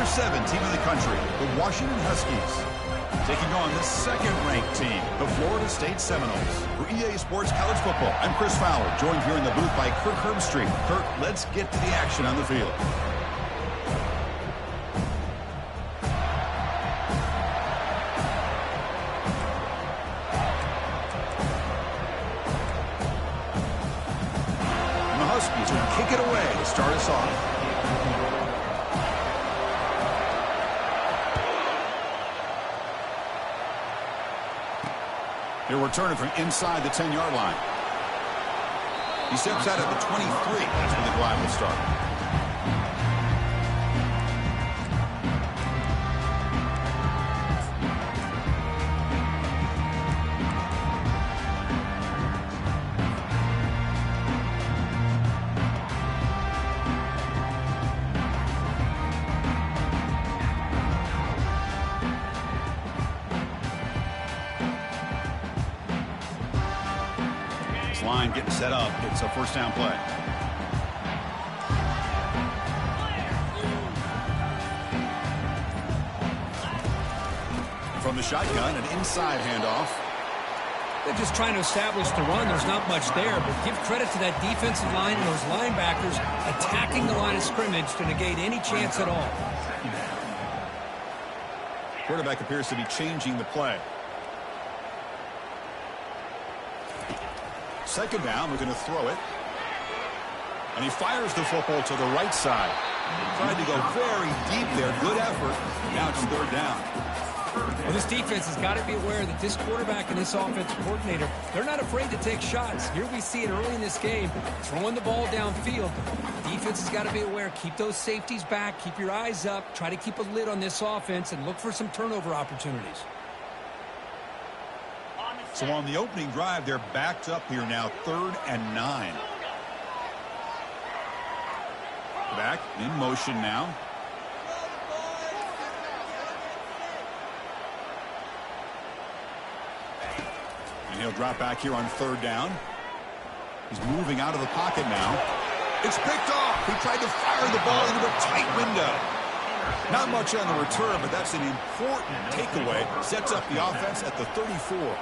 7 team in the country, the Washington Huskies, taking on the second-ranked team, the Florida State Seminoles. For EA Sports College Football, I'm Chris Fowler, joined here in the booth by Kirk Herbstreit. Kirk, let's get to the action on the field. And the Huskies will kick it away to start us off. He'll return it from inside the 10-yard line. He steps out at the 23. That's where the drive will start. Line getting set up. It's a first down play. From the shotgun, an inside handoff. They're just trying to establish the run. There's not much there, but give credit to that defensive line and those linebackers attacking the line of scrimmage to negate any chance at all. Quarterback appears to be changing the play. Second down, we're going to throw it. And he fires the football to the right side. Tried to go very deep there. Good effort. Now it's third down. Well, this defense has got to be aware that this quarterback and this offensive coordinator, they're not afraid to take shots. Here we see it early in this game, throwing the ball downfield. The defense has got to be aware. Keep those safeties back. Keep your eyes up. Try to keep a lid on this offense and look for some turnover opportunities. So on the opening drive, they're backed up here now, 3rd and 9. Back in motion now. And he'll drop back here on 3rd down. He's moving out of the pocket now. It's picked off. He tried to fire the ball into a tight window. Not much on the return, but that's an important takeaway. Sets up the offense at the 34.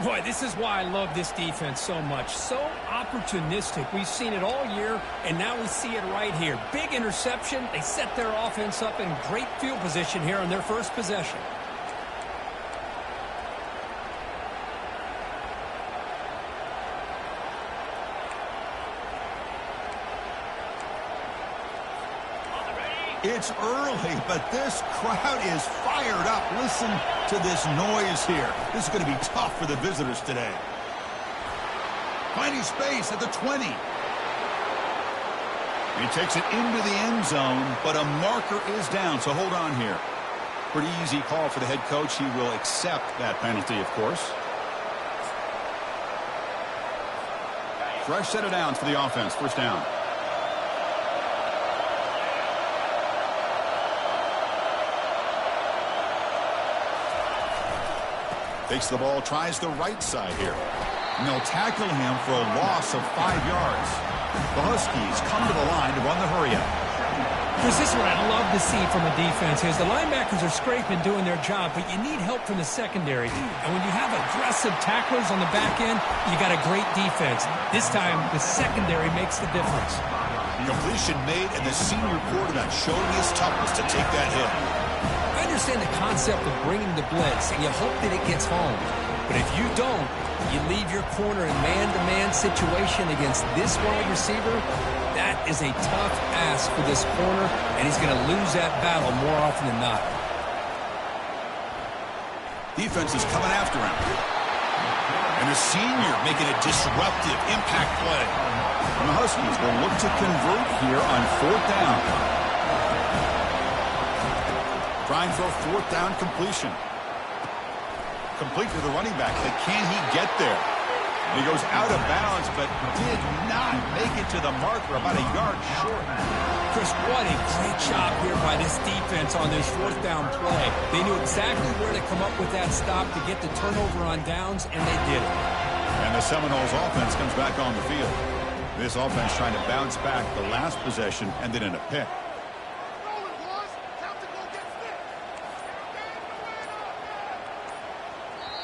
Boy, this is why I love this defense so much. So opportunistic. We've seen it all year, and now we see it right here. Big interception. They set their offense up in great field position here on their first possession. It's early, but this crowd is fired up. Listen to this noise here. This is going to be tough for the visitors today. Finding space at the 20. He takes it into the end zone, but a marker is down, so hold on here. Pretty easy call for the head coach. He will accept that penalty, of course. Fresh set of downs for the offense. First down. Takes the ball, tries the right side here. And they'll tackle him for a loss of 5 yards. The Huskies come to the line to run the hurry-up. Chris, this is what I love to see from a defense is the linebackers are scraping, doing their job, but you need help from the secondary. And when you have aggressive tacklers on the back end, you got a great defense. This time, the secondary makes the difference. Completion made, and the senior quarterback showing his toughness to take that hit. I understand the concept of bringing the blitz, and you hope that it gets home. But if you don't, you leave your corner in man-to-man situation against this wide receiver. That is a tough ask for this corner, and he's going to lose that battle more often than not. Defense is coming after him. And the senior making a disruptive impact play. And the Huskies will look to convert here on 4th down. Trying for a 4th down completion. Complete to the running back, but can he get there? He goes out of bounds, but did not make it to the marker, about a yard short. Chris, what a great job here by this defense on this 4th down play. They knew exactly where to come up with that stop to get the turnover on downs, and they did it. And the Seminoles offense comes back on the field. This offense trying to bounce back the last possession, ended in a pick.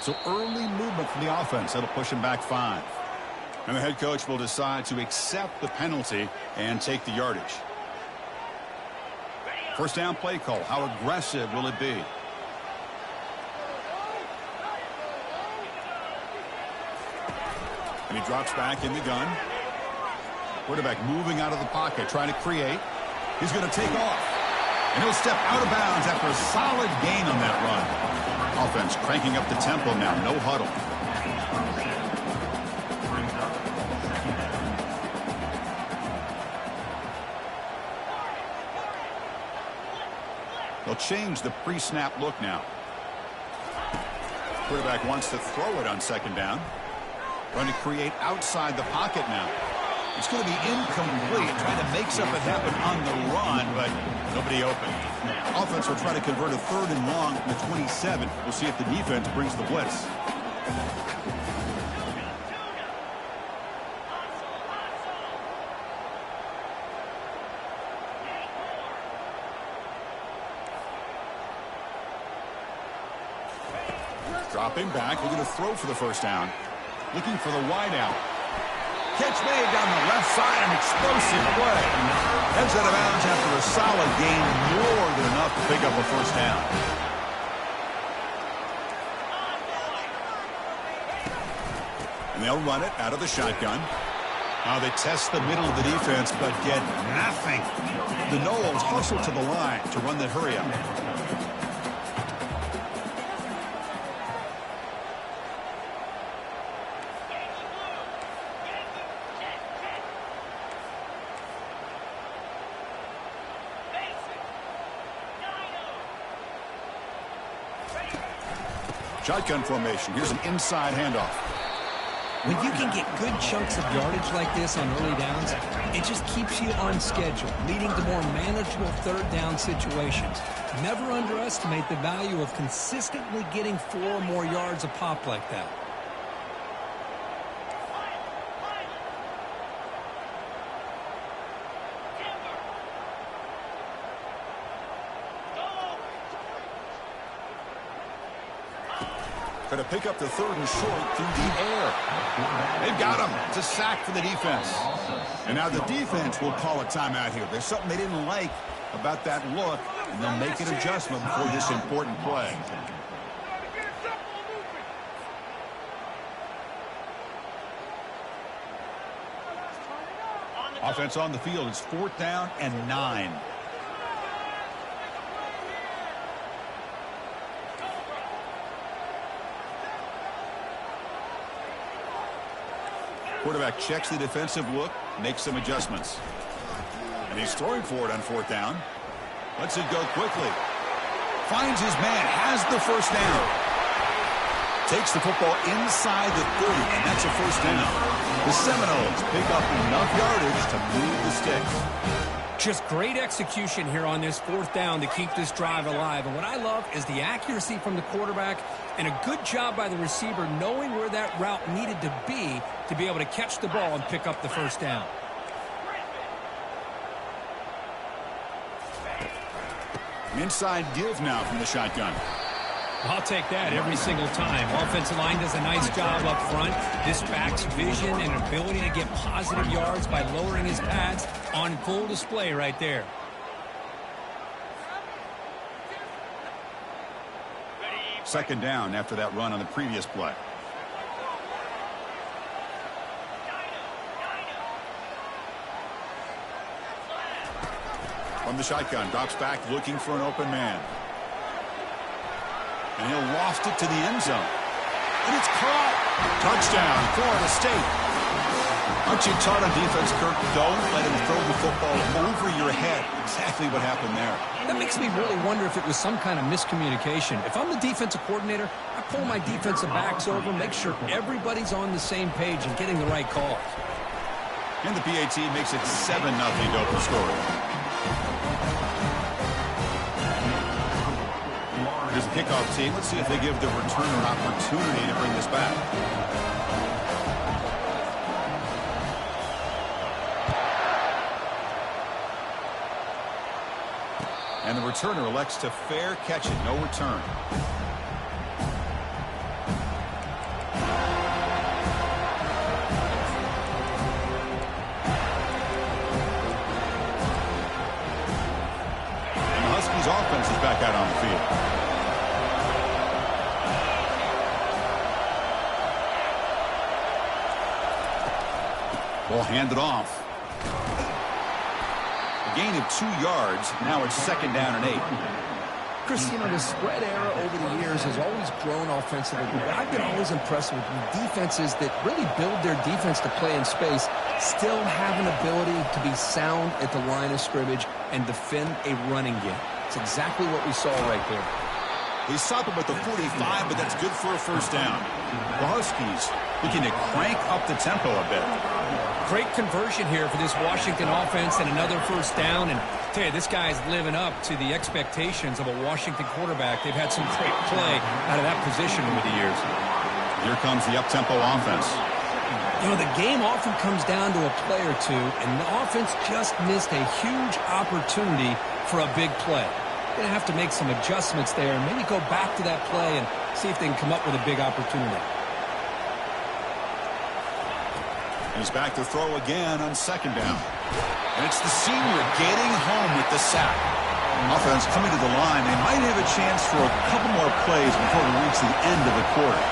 So early movement from the offense. That'll push him back 5. And the head coach will decide to accept the penalty and take the yardage. First down play call. How aggressive will it be? And he drops back in the gun. Quarterback moving out of the pocket, trying to create. He's going to take off. And he'll step out of bounds after a solid gain on that run. Offense cranking up the tempo now. No huddle. They'll change the pre-snap look now. Quarterback wants to throw it on second down. Trying to create outside the pocket now. It's going to be incomplete. Trying to make something happen on the run, but nobody open. Offense will try to convert a 3rd and long from the 27. We'll see if the defense brings the blitz. Dropping back, we're going to throw for the first down. Looking for the wide out. Catch made down the left side, an explosive play. Heads out of bounds after a solid gain, more than enough to pick up a first down. And they'll run it out of the shotgun. Now they test the middle of the defense, but get nothing. The Noles hustle to the line to run the hurry up. Shotgun formation. Here's an inside handoff. When you can get good chunks of yardage like this on early downs, it just keeps you on schedule, leading to more manageable 3rd down situations. Never underestimate the value of consistently getting 4 or more yards a pop like that. Going to pick up the 3rd and short through the air. They've got him. It's a sack for the defense. And now the defense will call a timeout here. There's something they didn't like about that look, and they'll make an adjustment before this important play. Offense on the field. It's 4th down and 9. Quarterback checks the defensive look, makes some adjustments. And he's throwing for it on 4th down. Lets it go quickly. Finds his man, has the first down. Takes the football inside the 30, and that's a first down. The Seminoles pick up enough yardage to move the sticks. Just great execution here on this 4th down to keep this drive alive. And what I love is the accuracy from the quarterback and a good job by the receiver knowing where that route needed to be able to catch the ball and pick up the first down. An inside give now from the shotgun. I'll take that every single time. Offensive line does a nice job up front. This back's vision and ability to get positive yards by lowering his pads on full display right there. Second down after that run on the previous play. From the shotgun, drops back looking for an open man. And he'll loft it to the end zone. And it's caught. Touchdown, Florida State. Aren't you taught on defense, Kirk? Don't let him throw the football over your head. Exactly what happened there. That makes me really wonder if it was some kind of miscommunication. If I'm the defensive coordinator, I pull my defensive backs over, make sure everybody's on the same page and getting the right calls. And the PAT makes it 7-0 to open the score. Here's the kickoff team. Let's see if they give the returner an opportunity to bring this back. And the returner elects to fair catch it. No return. Tennessee's offense is back out on the field. Ball handed off. A gain of 2 yards. Now it's 2nd down and 8. Chris, you know, the spread era over the years has always grown offensively, but I've been always impressed with defenses that really build their defense to play in space, still have an ability to be sound at the line of scrimmage and defend a running game. It's exactly what we saw right there. They stop him at the 45, but that's good for a 1st down. The Huskies looking to crank up the tempo a bit. Great conversion here for this Washington offense and another 1st down. And I tell you, this guy is living up to the expectations of a Washington quarterback. They've had some great play out of that position over the years. Here comes the up-tempo offense. You know, the game often comes down to a play or two, and the offense just missed a huge opportunity for a big play. Going to have to make some adjustments there and maybe go back to that play and see if they can come up with a big opportunity. He's back to throw again on 2nd down. And it's the senior getting home with the sack. Offense coming to the line. They might have a chance for a couple more plays before we reach the end of the quarter.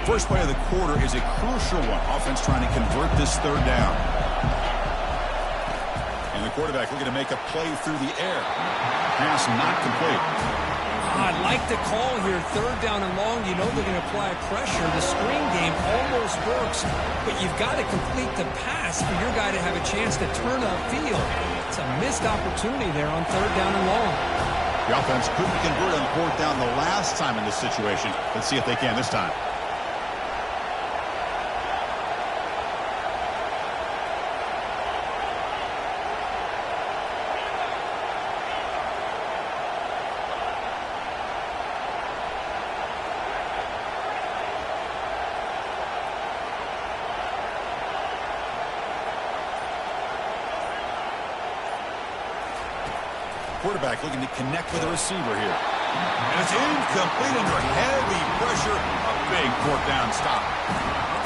First play of the quarter is a crucial one. Offense trying to convert this 3rd down. And the quarterback looking to make a play through the air. Pass not complete. I like the call here. 3rd down and long. You know they're going to apply pressure. The screen game almost works, but you've got to complete the pass for your guy to have a chance to turn upfield. It's a missed opportunity there on 3rd down and long. The offense couldn't convert on 4th down the last time in this situation. Let's see if they can this time. Quarterback looking to connect with a receiver here. And it's incomplete under heavy pressure. A big 4th down stop.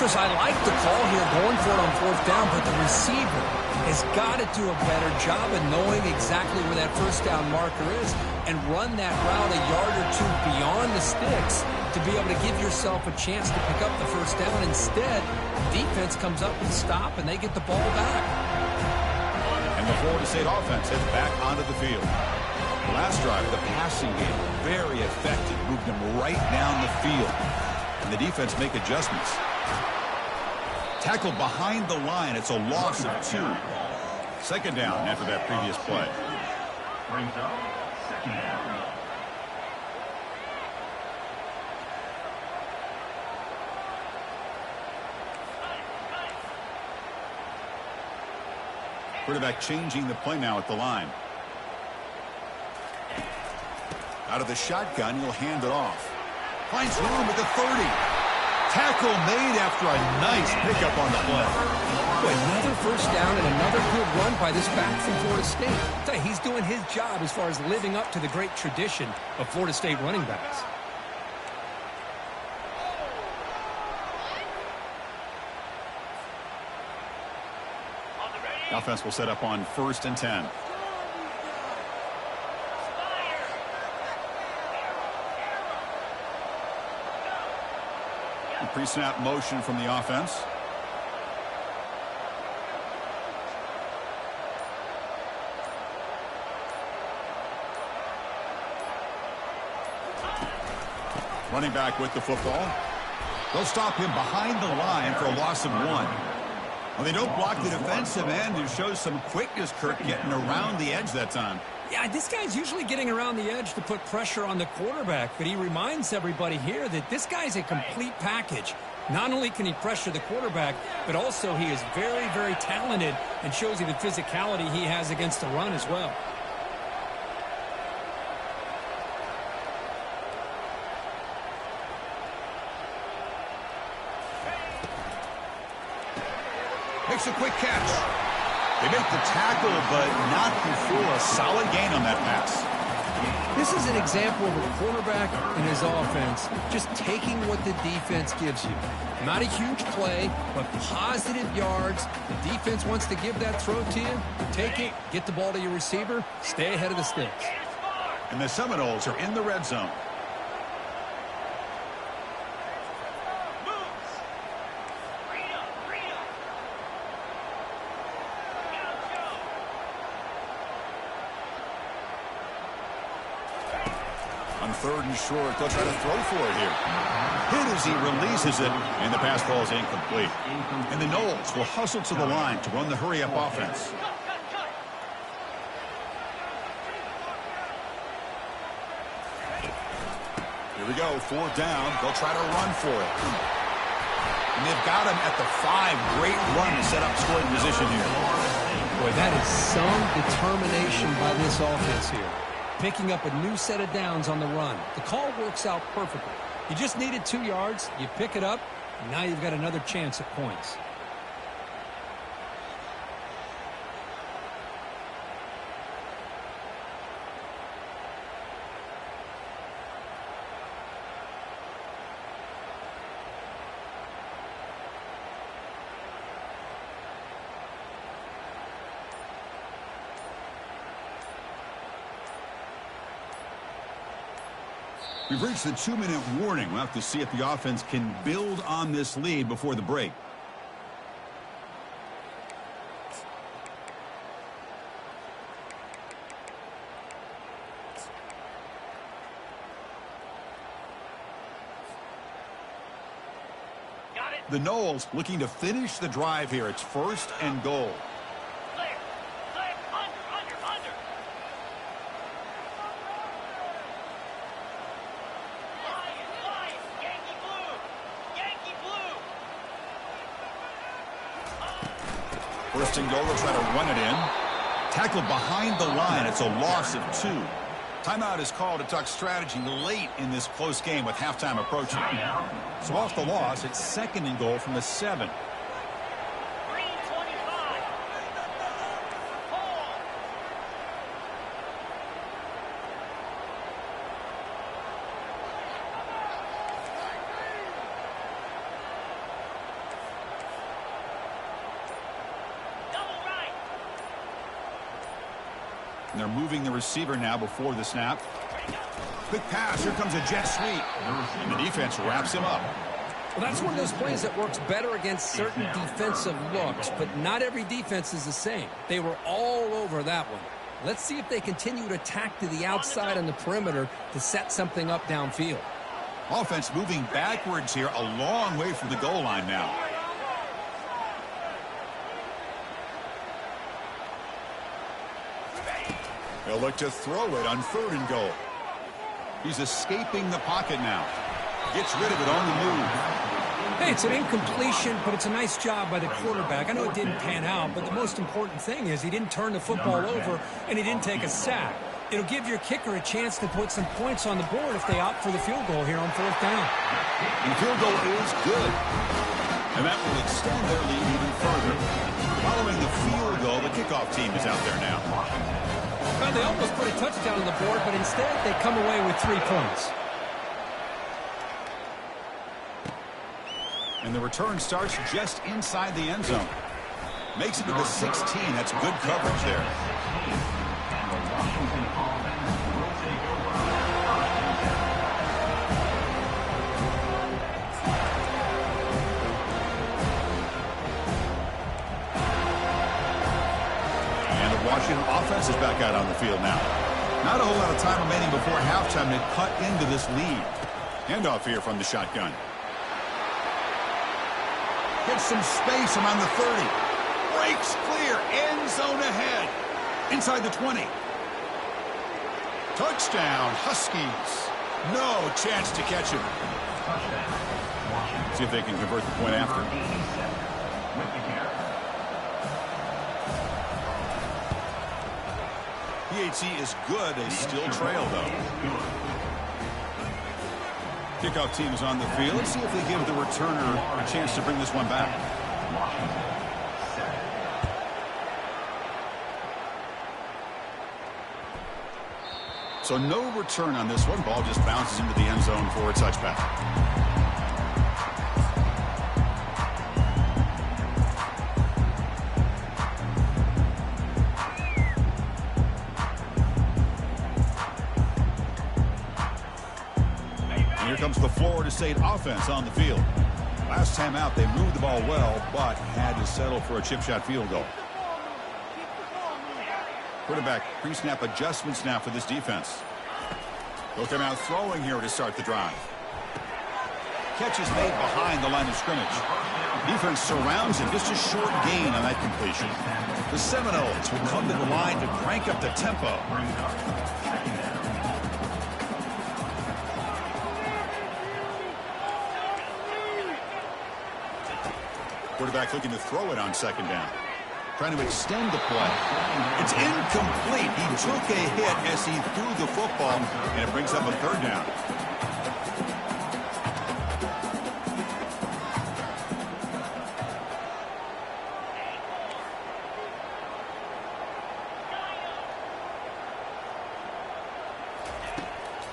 Chris, I like the call here going for it on 4th down, but the receiver has got to do a better job of knowing exactly where that 1st down marker is and run that route a yard or 2 beyond the sticks to be able to give yourself a chance to pick up the 1st down. Instead, defense comes up with a stop and they get the ball back. And the Florida State offense heads back onto the field. Last drive, the passing game, very effective. Moved them right down the field. And the defense make adjustments. Tackled behind the line. It's a loss of 2. 2nd down after that previous play. Brings up 2nd down. Quarterback changing the play now at the line. Out of the shotgun, he'll hand it off. Finds room at the 30. Tackle made after a nice pickup on the play. Boy, another 1st down and another good run by this back from Florida State. I'll tell you, he's doing his job as far as living up to the great tradition of Florida State running backs. The offense will set up on 1st and 10. Pre-snap motion from the offense. Running back with the football. They'll stop him behind the line for a loss of 1. Well, they don't block the defensive end, who shows some quickness, Kirk, getting around the edge that time. Yeah, this guy's usually getting around the edge to put pressure on the quarterback, but he reminds everybody here that this guy's a complete package. Not only can he pressure the quarterback, but also he is very, very talented and shows you the physicality he has against the run as well. Makes a quick catch. They make the tackle, but not before a solid gain on that pass. This is an example of a quarterback and his offense just taking what the defense gives you. Not a huge play, but positive yards. The defense wants to give that throw to you. You take it, get the ball to your receiver, stay ahead of the sticks. And the Seminoles are in the red zone. On third and short, they'll try to throw for it here. Hit as he releases it, and the pass ball is incomplete. And the Noles will hustle to the line to run the hurry-up offense. Here we go, fourth down. They'll try to run for it. And they've got him at the 5. Great run to set up scoring position here. Boy, that is some determination by this offense here. Picking up a new set of downs on the run. The call works out perfectly. You just needed 2 yards. You pick it up, and now you've got another chance at points. We've reached the 2-minute warning. We'll have to see if the offense can build on this lead before the break. The Noles looking to finish the drive here. It's 1st and goal. First and goal, they'll try to run it in. Tackled behind the line. It's a loss of 2. Timeout is called to talk strategy late in this close game with halftime approaching. So off the loss, it's 2nd and goal from the 7. And they're moving the receiver now before the snap. Quick pass. Here comes a jet sweep. And the defense wraps him up. Well, that's one of those plays that works better against certain defensive looks, but not every defense is the same. They were all over that one. Let's see if they continue to attack to the outside on the perimeter to set something up downfield. Offense moving backwards here, a long way from the goal line now. They'll look to throw it on 3rd and goal. He's escaping the pocket now. Gets rid of it on the move. Hey, it's an incompletion, but it's a nice job by the quarterback. I know it didn't pan out, but the most important thing is he didn't turn the football over and he didn't take a sack. It'll give your kicker a chance to put some points on the board if they opt for the field goal here on 4th down. And field goal is good. And that will extend their lead even further. Following the field goal, the kickoff team is out there now. Well, they almost put a touchdown on the board, but instead they come away with 3 points. And the return starts just inside the end zone. Makes it to the 16. That's good coverage there. Washington offense is back out on the field now. Not a whole lot of time remaining before halftime to cut into this lead. Handoff here from the shotgun. Gets some space around the 30. Breaks clear. End zone ahead. Inside the 20. Touchdown, Huskies. No chance to catch him. See if they can convert the point after. PHC is good. They still trail, though. Kickoff team is on the field. Let's see if they give the returner a chance to bring this one back. So no return on this one. Ball just bounces into the end zone for a touchback. And here comes the Florida State offense on the field. Last time out, they moved the ball well, but had to settle for a chip shot field goal. Quarterback pre-snap adjustments now for this defense. They'll come out throwing here to start the drive. Catch is made behind the line of scrimmage. Defense surrounds him. Just a short gain on that completion. The Seminoles will come to the line to crank up the tempo. Quarterback looking to throw it on second down. Trying to extend the play. It's incomplete. He took a hit as he threw the football, and it brings up a third down.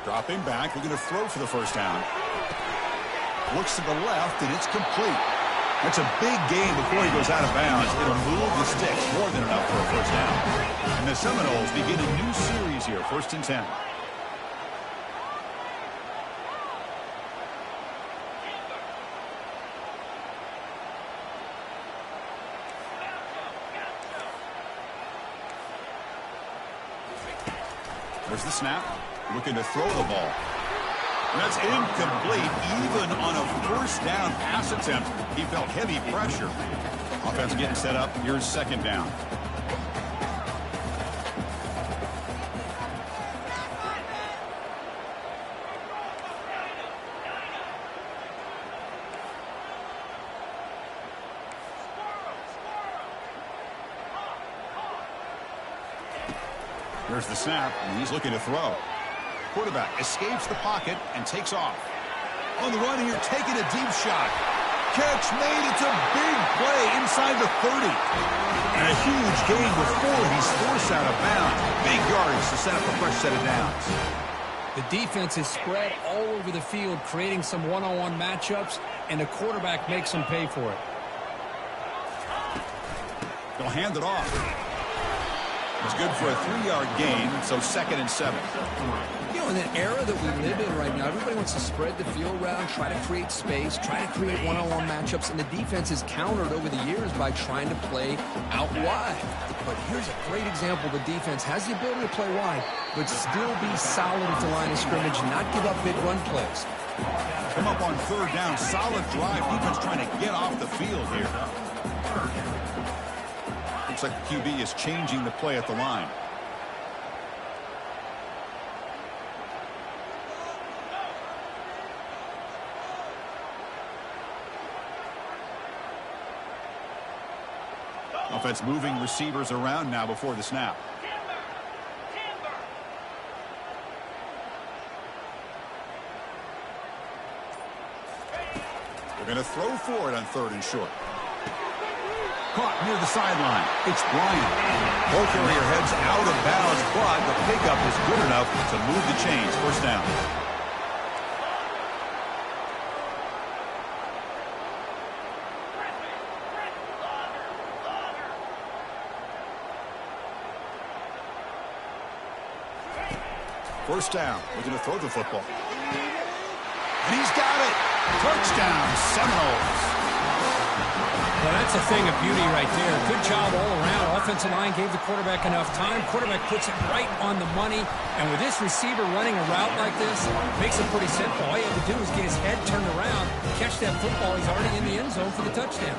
Dropping back, looking to throw for the first down. Looks to the left, and it's complete. That's a big gain before he goes out of bounds. It'll move the sticks more than enough for a first down. And the Seminoles begin a new series here, 1st and 10. There's the snap. Looking to throw the ball. And that's incomplete. Even on a first down pass attempt, he felt heavy pressure. Offense getting set up. Here's second down. Here's the snap, and he's looking to throw. Quarterback escapes the pocket and takes off. On the run here, taking a deep shot. Catch made. It's a big play inside the 30. And a huge gain before he's forced out of bounds. Big yardage to set up a fresh set of downs. The defense is spread all over the field, creating some one-on-one matchups, and the quarterback makes them pay for it. They'll hand it off. It's good for a 3-yard gain, so 2nd and 7. You know, in an era that we live in right now, everybody wants to spread the field around, try to create space, try to create one-on-one matchups, and the defense is countered over the years by trying to play out wide. But here's a great example. The defense has the ability to play wide, but still be solid at the line of scrimmage, not give up big run plays. Come up on 3rd down. Solid drive. Defense trying to get off the field here. Looks like the QB is changing the play at the line. Offense moving receivers around now before the snap. They're going to throw for it on 3rd and short. Caught near the sideline. It's Bryant. Both area heads out of bounds, but the pickup is good enough to move the chains. First down. First down. Looking to throw the football. And he's got it. Touchdown, Seminoles. Well, that's a thing of beauty right there. Good job all around. Offensive line gave the quarterback enough time. Quarterback puts it right on the money. And with this receiver running a route like this, makes it pretty simple. All you have to do is get his head turned around, catch that football. He's already in the end zone for the touchdown.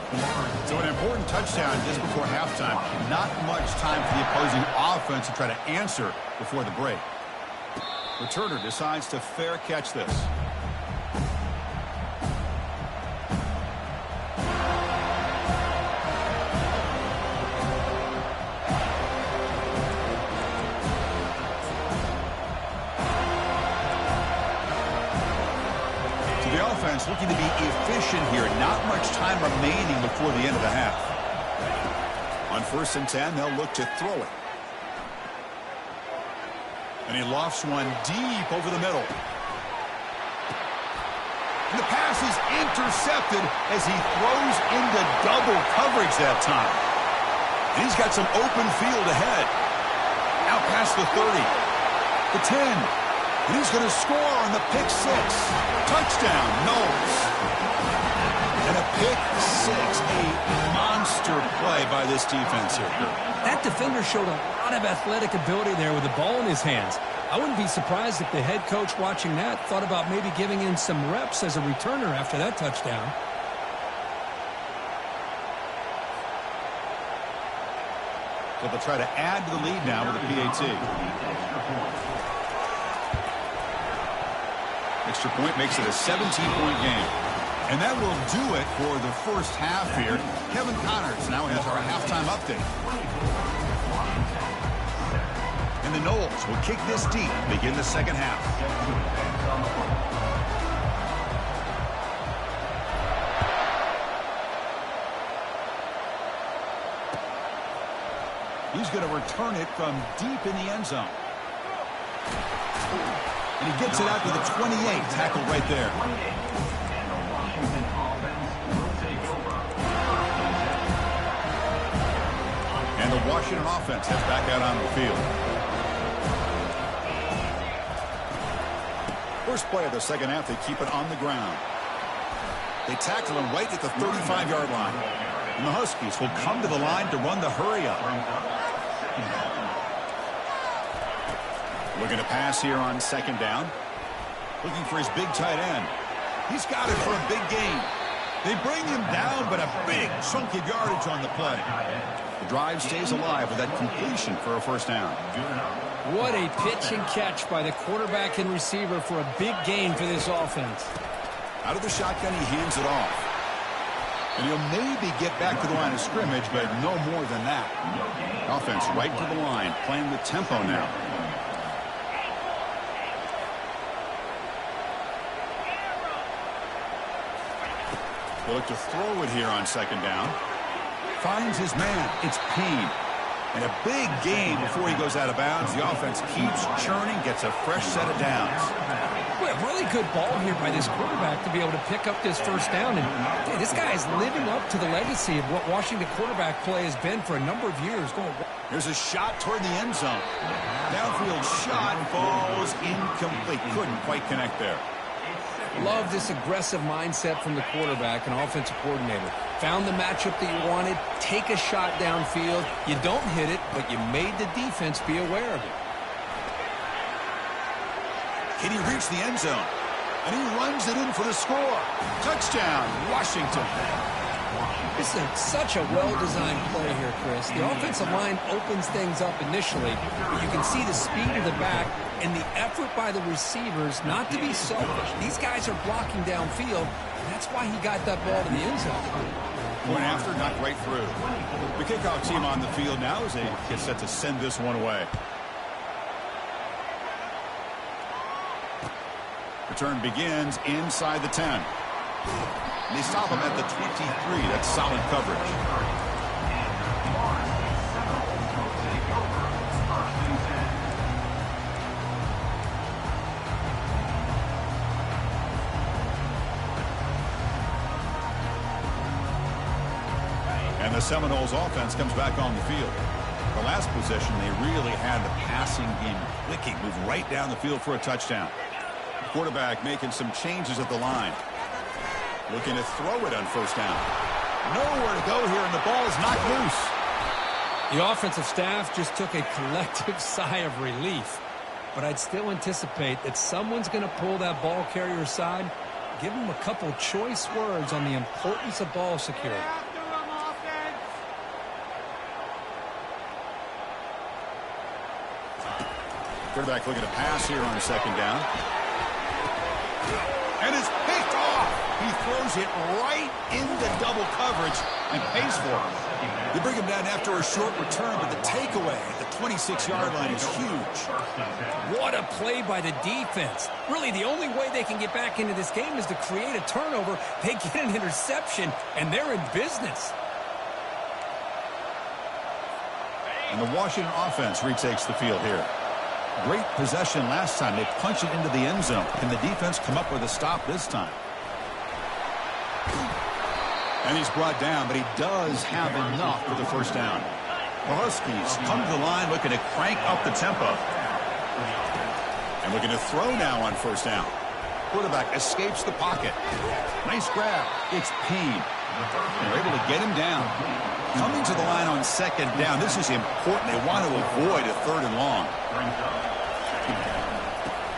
So an important touchdown just before halftime. Not much time for the opposing offense to try to answer before the break. Returner decides to fair catch this. Looking to be efficient here. Not much time remaining before the end of the half. On 1st and 10, they'll look to throw it. And he lofts one deep over the middle. And the pass is intercepted as he throws into double coverage that time. And he's got some open field ahead. Out past the 30. The 10. And he's going to score on the pick six. Touchdown, Knowles. And a pick six. A monster play by this defense here. That defender showed a lot of athletic ability there with the ball in his hands. I wouldn't be surprised if the head coach watching that thought about maybe giving him some reps as a returner after that touchdown. So they'll try to add to the lead now with a PAT. Extra point makes it a 17-point game. And that will do it for the first half here. Kevin Connors now has our halftime update. And the Noles will kick this deep, begin the second half. He's going to return it from deep in the end zone. And he gets it out to the 28, tackled right there. And the Washington offense heads back out on the field. First play of the second half, they keep it on the ground. They tackle him right at the 35-yard line. And the Huskies will come to the line to run the hurry-up. Looking to pass here on second down. Looking for his big tight end. He's got it for a big gain. They bring him down, but a big chunk of yardage on the play. The drive stays alive with that completion for a first down. What a pitch and catch by the quarterback and receiver for a big gain for this offense. Out of the shotgun, he hands it off. And he'll maybe get back to the line of scrimmage, but no more than that. Offense right to the line, playing with tempo now. They look to throw it here on second down. Finds his man. It's Payne. And a big gain before he goes out of bounds. The offense keeps churning, gets a fresh set of downs. Well, really good ball here by this quarterback to be able to pick up this first down. And this guy is living up to the legacy of what Washington quarterback play has been for a number of years. Here's a shot toward the end zone. Downfield shot falls incomplete. Couldn't quite connect there. Love this aggressive mindset from the quarterback and offensive coordinator. Found the matchup that you wanted, take a shot downfield. You don't hit it, but you made the defense be aware of it. Can he reach the end zone? And he runs it in for the score. Touchdown, Washington. This is such a well-designed play here, Chris. The offensive line opens things up initially, but you can see the speed of the back and the effort by the receivers not to be selfish. These guys are blocking downfield, and that's why he got that ball to the end zone. Point after, knocked right through. The kickoff team on the field now as they get set to send this one away. Return begins inside the 10. And they stop him at the 23. That's solid coverage. And the Seminoles offense comes back on the field. The last possession, they really had the passing game clicking. Moved right down the field for a touchdown. Quarterback making some changes at the line. Looking to throw it on first down. Nowhere to go here, and the ball is knocked loose. The offensive staff just took a collective sigh of relief. But I'd still anticipate that someone's going to pull that ball carrier aside, give him a couple choice words on the importance of ball security. Quarterback looking to pass here on second down. And it's picked off. He throws it right into double coverage and pays for it. They bring him down after a short return, but the takeaway at the 26-yard line is huge. What a play by the defense. Really, the only way they can get back into this game is to create a turnover. They get an interception, and they're in business. And the Washington offense retakes the field here. Great possession last time. They punched it into the end zone. Can the defense come up with a stop this time? And he's brought down, but he does have enough for the first down. The Huskies come to the line looking to crank up the tempo. And looking to throw now on first down. Quarterback escapes the pocket. Nice grab. It's Payne. They're able to get him down. Coming to the line on second down. This is important. They want to avoid a third and long.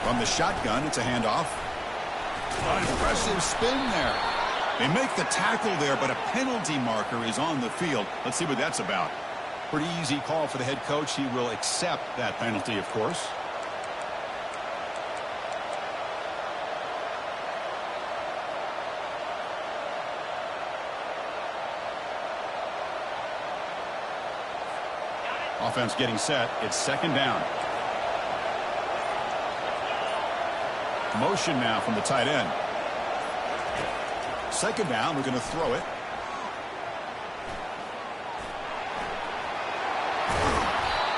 From the shotgun, it's a handoff. Impressive spin there. They make the tackle there, but a penalty marker is on the field. Let's see what that's about. Pretty easy call for the head coach. He will accept that penalty, of course. Offense getting set. It's second down. Motion now from the tight end. Second down. We're going to throw it.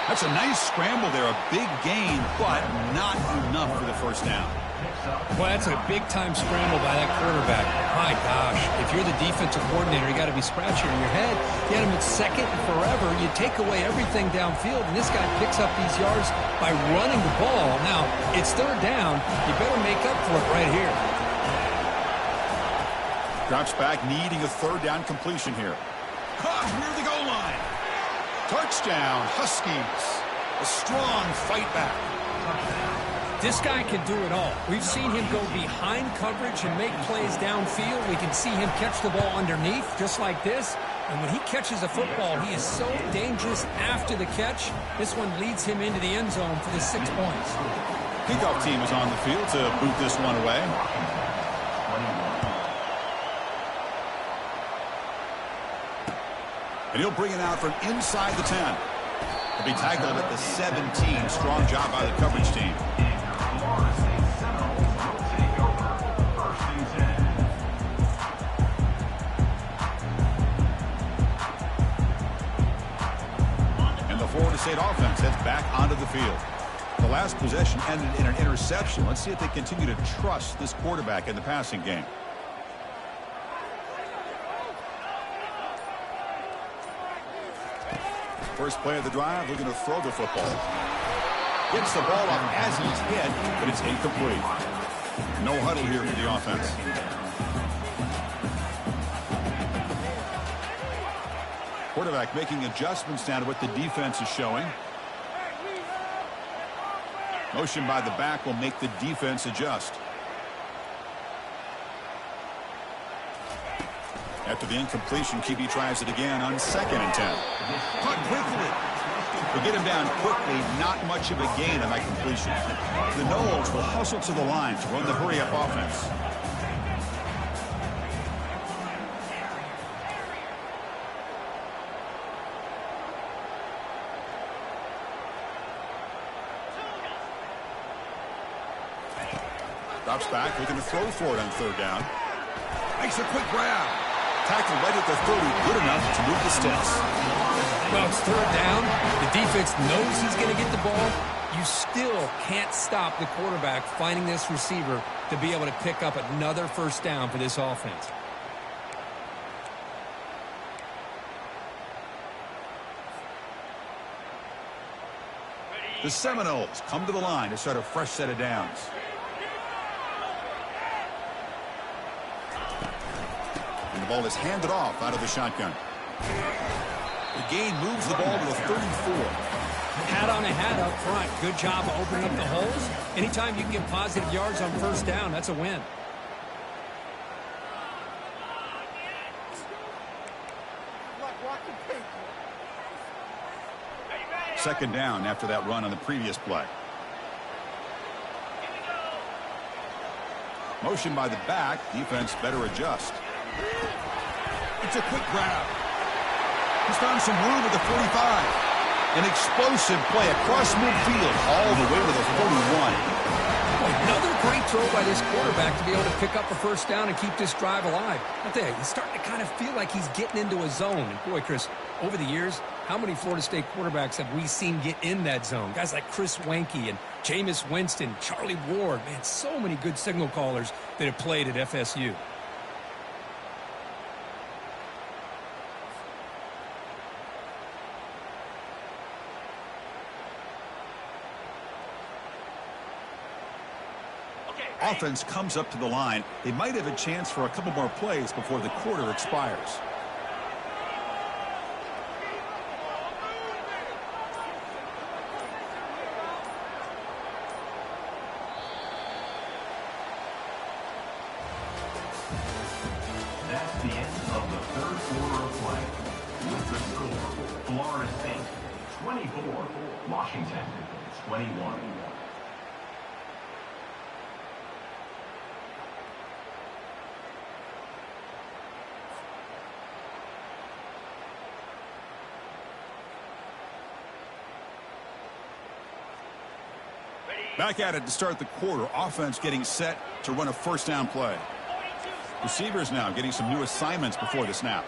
That's a nice scramble there. A big gain, but not enough for the first down. Well, that's a big-time scramble by that quarterback. My gosh, if you're the defensive coordinator, you got to be scratching your head. You had him at second and forever. You take away everything downfield, and this guy picks up these yards by running the ball. Now, it's third down. You better make up for it right here. Drops back, needing a third down completion here. Caught near the goal line. Touchdown, Huskies. A strong fight back. This guy can do it all. We've seen him go behind coverage and make plays downfield. We can see him catch the ball underneath, just like this. And when he catches a football, he is so dangerous after the catch. This one leads him into the end zone for the 6 points. Kickoff team is on the field to boot this one away. And he'll bring it out from inside the 10. He'll be tackled at the 17. Strong job by the coverage team. And the Florida State offense heads back onto the field. The last possession ended in an interception. Let's see if they continue to trust this quarterback in the passing game. First play of the drive, looking to throw the football. Gets the ball up as he's hit, but it's incomplete. No huddle here for the offense. Quarterback making adjustments now to what the defense is showing. Motion by the back will make the defense adjust. After the incompletion, QB tries it again on second and 10. Caught quickly. They get him down quickly. Not much of a gain on that completion. The Noles will hustle to the line to run the hurry-up offense. Drops back, looking to throw for it on third down. Makes a quick grab. Tackle right at the 30, good enough to move the sticks. Well, it's third down. The defense knows he's going to get the ball. You still can't stop the quarterback finding this receiver to be able to pick up another first down for this offense. The Seminoles come to the line to start a fresh set of downs. And the ball is handed off out of the shotgun. The gain moves the ball to the 34. Hat on a hat up front. Good job of opening up the holes. Anytime you can get positive yards on first down, that's a win. Second down after that run on the previous play. Motion by the back. Defense better adjust. It's a quick grab. He's found some room at the 45. An explosive play across midfield all the way to the 41. Another great throw by this quarterback to be able to pick up a first down and keep this drive alive. I tell you, he's starting to kind of feel like he's getting into a zone. And boy, Chris, over the years, How many Florida State quarterbacks have we seen get in that zone? Guys like Chris Wenke and Jameis Winston, Charlie Ward. Man, so many good signal callers that have played at FSU. Offense comes up to the line. They might have a chance for a couple more plays before the quarter expires. That's the end of the third quarter of play. With the score, Florida State 24, Washington 21. Back at it to start the quarter. Offense getting set to run a first down play. Receivers now getting some new assignments before the snap.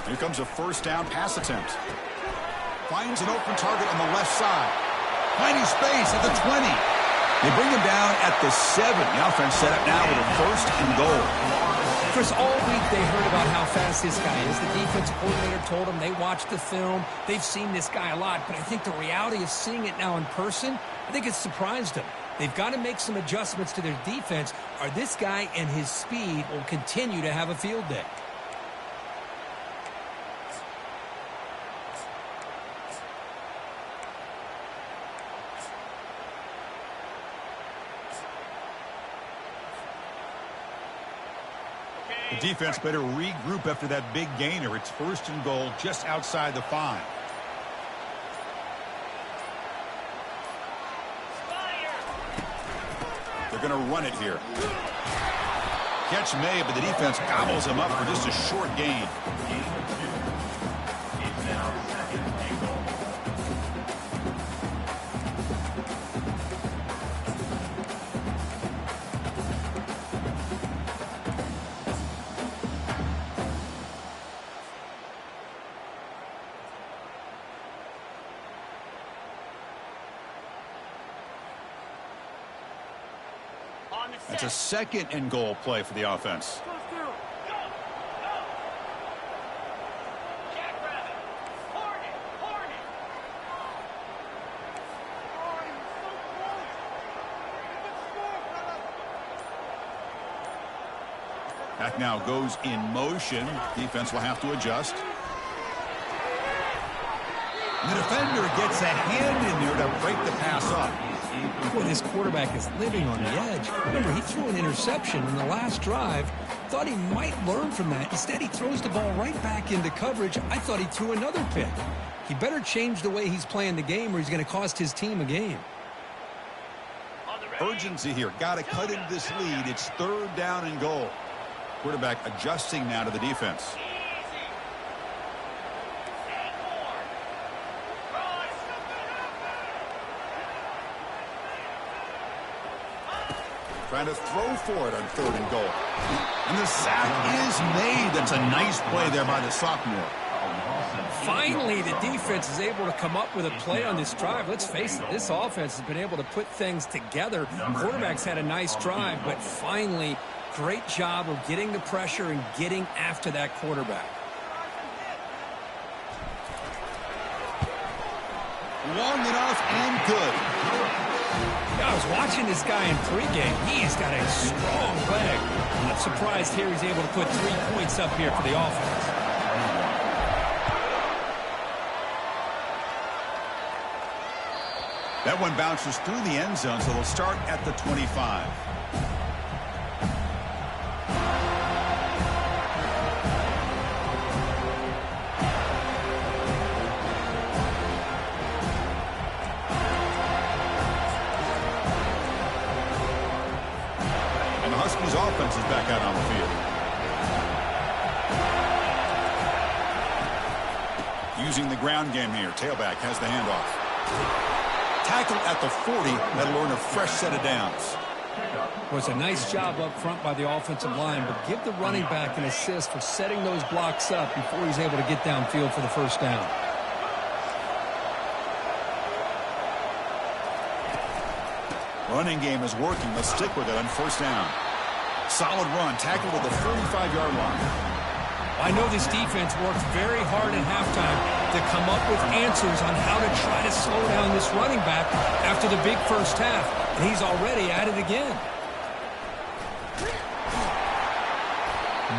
Here comes a first down pass attempt. Finds an open target on the left side. Finding space at the 20. They bring him down at the 7. The offense set up now with a first and goal. Chris, all week they heard about how fast this guy is. The defensive coordinator told them they watched the film. They've seen this guy a lot, but I think the reality of seeing it now in person, I think it's surprised them. They've got to make some adjustments to their defense, or this guy and his speed will continue to have a field day. The defense better regroup after that big gainer. It's first and goal just outside the 5. They're going to run it here. Catch made, but the defense gobbles him up for just a short gain. It's now second and goal. It's a second and goal play for the offense. Back now goes in motion. Defense will have to adjust. And the defender gets a hand in there to break the pass up. Boy, this quarterback is living on the edge. Remember, he threw an interception in the last drive. Thought he might learn from that. Instead, he throws the ball right back into coverage. I thought he threw another pick. He better change the way he's playing the game or he's going to cost his team a game. Urgency here. Got to cut into this lead. It's third down and goal. Quarterback adjusting now to the defense. Trying to throw for it on third and goal. And the sack is made. That's a nice play there by the sophomore. Finally, the defense is able to come up with a play on this drive. Let's face it, this offense has been able to put things together. Quarterback's had a nice drive, but finally, great job of getting the pressure and getting after that quarterback. Long enough and good. I was watching this guy in pregame. He's got a strong leg. I'm not surprised here he's able to put 3 points up here for the offense. That one bounces through the end zone, so they'll start at the 25. Huskies offense is back out on the field. Using the ground game here. Tailback has the handoff. Tackle at the 40. That'll earn a fresh set of downs. Well, it's a nice job up front by the offensive line, but give the running back an assist for setting those blocks up before he's able to get downfield for the first down. Running game is working. Let's stick with it on first down. Solid run, tackled at the 35-yard line. I know this defense worked very hard at halftime to come up with answers on how to try to slow down this running back after the big first half. And he's already at it again.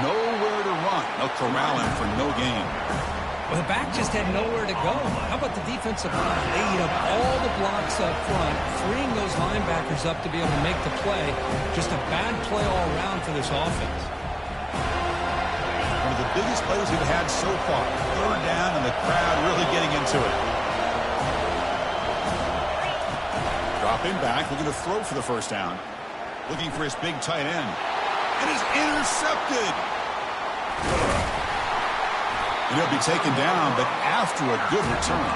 Nowhere to run. They'll corral him for no gain. Well, the back just had nowhere to go. How about the defensive line? They eat up all the blocks up front, freeing those linebackers up to be able to make the play. Just a bad play all around for this offense. One of the biggest plays we've had so far. Third down and the crowd really getting into it. Dropping back, looking to throw for the first down. Looking for his big tight end. It is intercepted. And he'll be taken down, but after a good return.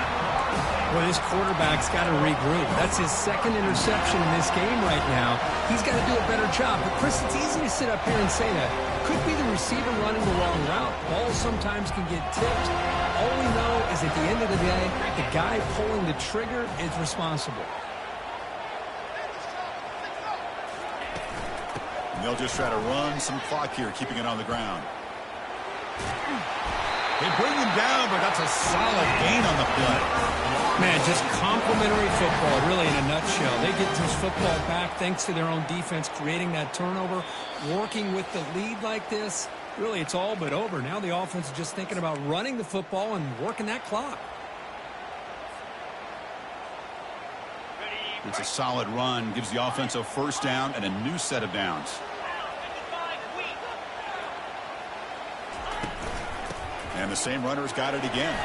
Well, this quarterback's got to regroup. That's his second interception in this game right now. He's got to do a better job. But, Chris, it's easy to sit up here and say that. Could be the receiver running the wrong route. Balls sometimes can get tipped. All we know is at the end of the day, the guy pulling the trigger is responsible. And they'll just try to run some clock here, keeping it on the ground. They bring him down, but that's a solid gain on the play. Man, just complimentary football, really, in a nutshell. They get this football back thanks to their own defense, creating that turnover, working with the lead like this. Really, it's all but over. Now the offense is just thinking about running the football and working that clock. It's a solid run, gives the offense a first down and a new set of downs. And the same runner's got it again.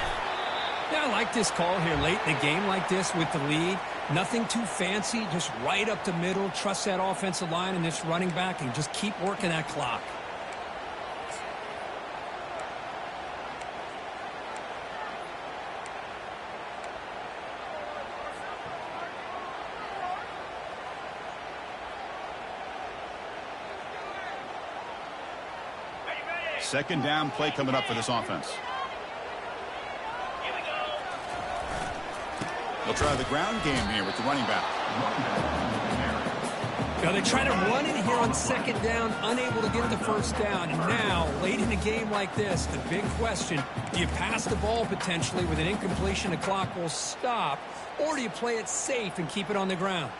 Yeah, I like this call here late in the game like this with the lead. Nothing too fancy, just right up the middle. Trust that offensive line and this running back and just keep working that clock. Second down play coming up for this offense. They'll try the ground game here with the running back. Now they try to run it here on second down, unable to get the first down. And now, late in a game like this, the big question, do you pass the ball potentially with an incompletion, the clock will stop, or do you play it safe and keep it on the ground?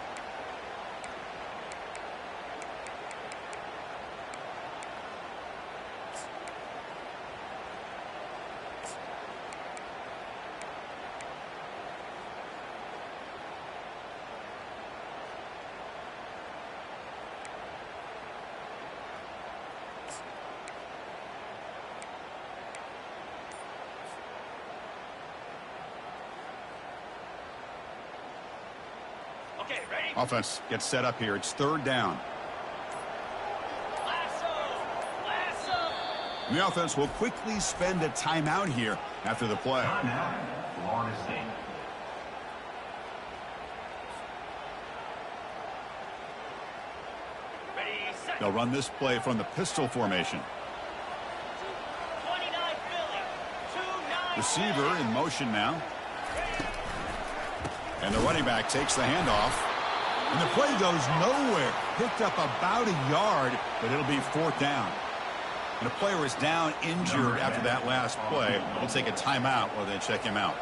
Offense gets set up here. It's third down. And the offense will quickly spend a timeout here after the play. Florida State. They'll run this play from the pistol formation. Receiver in motion now. And the running back takes the handoff. And the play goes nowhere. Picked up about a yard, but it'll be fourth down. And a player is down injured after that last play. We'll take a timeout while they check him out.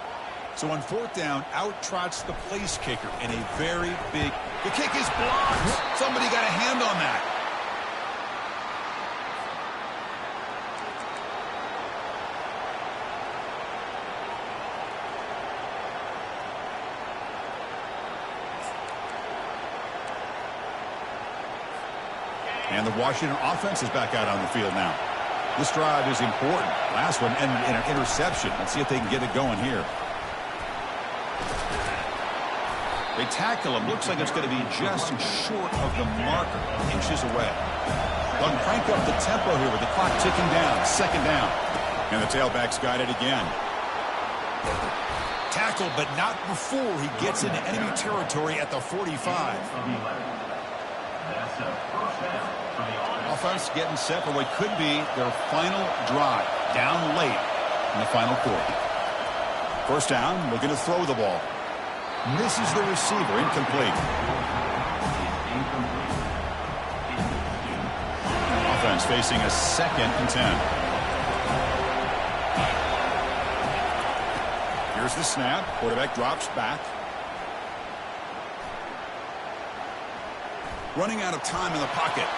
So on fourth down, out trots the place kicker in a very big... The kick is blocked. Somebody got a hand on that. And the Washington offense is back out on the field now. This drive is important. Last one ended in an interception. Let's see if they can get it going here. They tackle him. Looks like it's going to be just short of the marker. Inches away. They'll crank up the tempo here with the clock ticking down. Second down. And the tailback's got it again. Tackled, but not before he gets into enemy territory at the 45. That's a first down for the Offense getting set for what could be their final drive down late in the final quarter. First down, looking to throw the ball. Misses the receiver, incomplete. Offense facing a 2nd and 10. Here's the snap. Quarterback drops back. Running out of time in the pocket.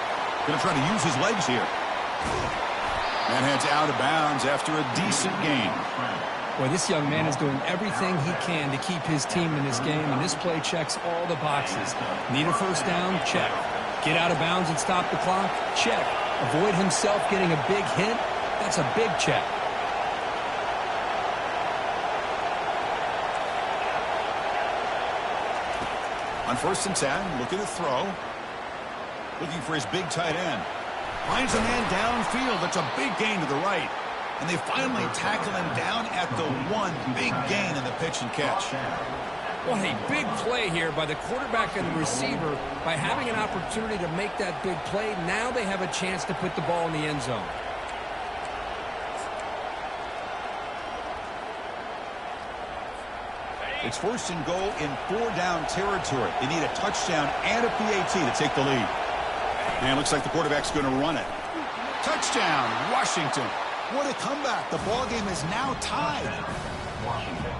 Going to try to use his legs here. And heads out of bounds after a decent gain. Boy, this young man is doing everything he can to keep his team in this game, and this play checks all the boxes. Need a first down? Check. Get out of bounds and stop the clock? Check. Avoid himself getting a big hit? That's a big check. On 1st and 10, looking to throw. Looking for his big tight end. Finds a man downfield. That's a big gain to the right. And they finally tackle him down at the 1. Big gain in the pitch and catch. What a big play here by the quarterback and the receiver. By having an opportunity to make that big play, now they have a chance to put the ball in the end zone. It's 1st and goal in 4-down territory. They need a touchdown and a PAT to take the lead. And it looks like the quarterback's going to run it. Touchdown, Washington. What a comeback. The ball game is now tied.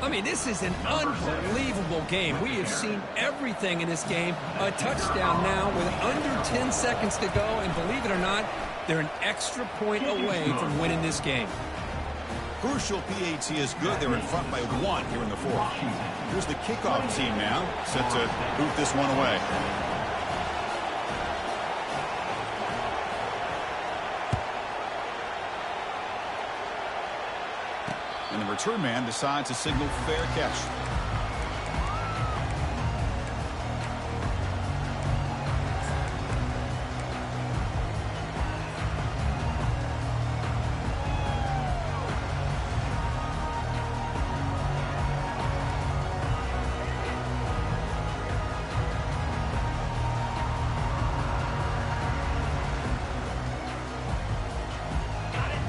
I mean, this is an unbelievable game. We have seen everything in this game. A touchdown now with under 10 seconds to go. And believe it or not, they're an extra point away from winning this game. Crucial PAT is good. They're in front by 1 here in the 4th. Here's the kickoff team now, set to boot this one away. And the return man decides to signal fair catch.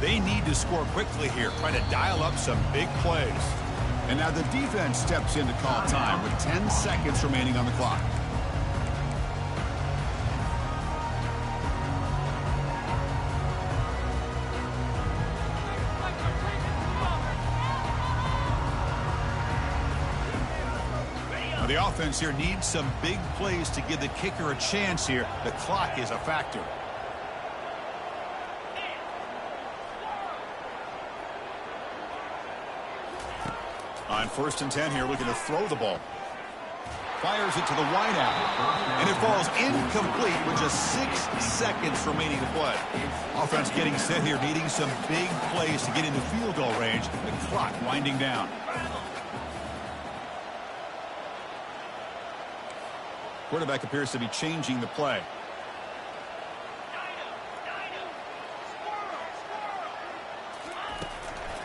They need to score quickly here, trying to dial up some big plays. And now the defense steps in to call time with 10 seconds remaining on the clock. Now the offense here needs some big plays to give the kicker a chance here. The clock is a factor. On 1st and 10 here, looking to throw the ball. Fires it to the wideout. And it falls incomplete with just 6 seconds remaining to play. Offense getting set here, needing some big plays to get into field goal range. The clock winding down. Quarterback appears to be changing the play.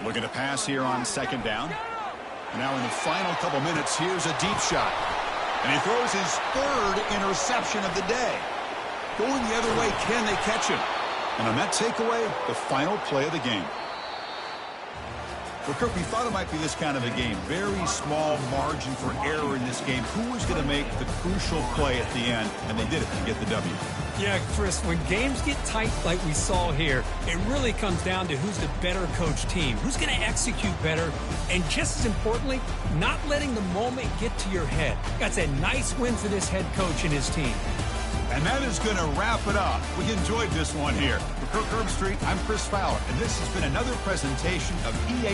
Looking to pass here on 2nd down. Now in the final couple minutes, here's a deep shot. And he throws his 3rd interception of the day. Going the other way, can they catch him? And on that takeaway, the final play of the game. Well, Kirk, we thought it might be this kind of a game. Very small margin for error in this game. Who was going to make the crucial play at the end? And they did it to get the W. Yeah, Chris, when games get tight like we saw here, it really comes down to who's the better coached team, who's going to execute better, and just as importantly, not letting the moment get to your head. That's a nice win for this head coach and his team. And that is going to wrap it up. We enjoyed this one here. For Kirk Herbstreit, I'm Chris Fowler, and this has been another presentation of EA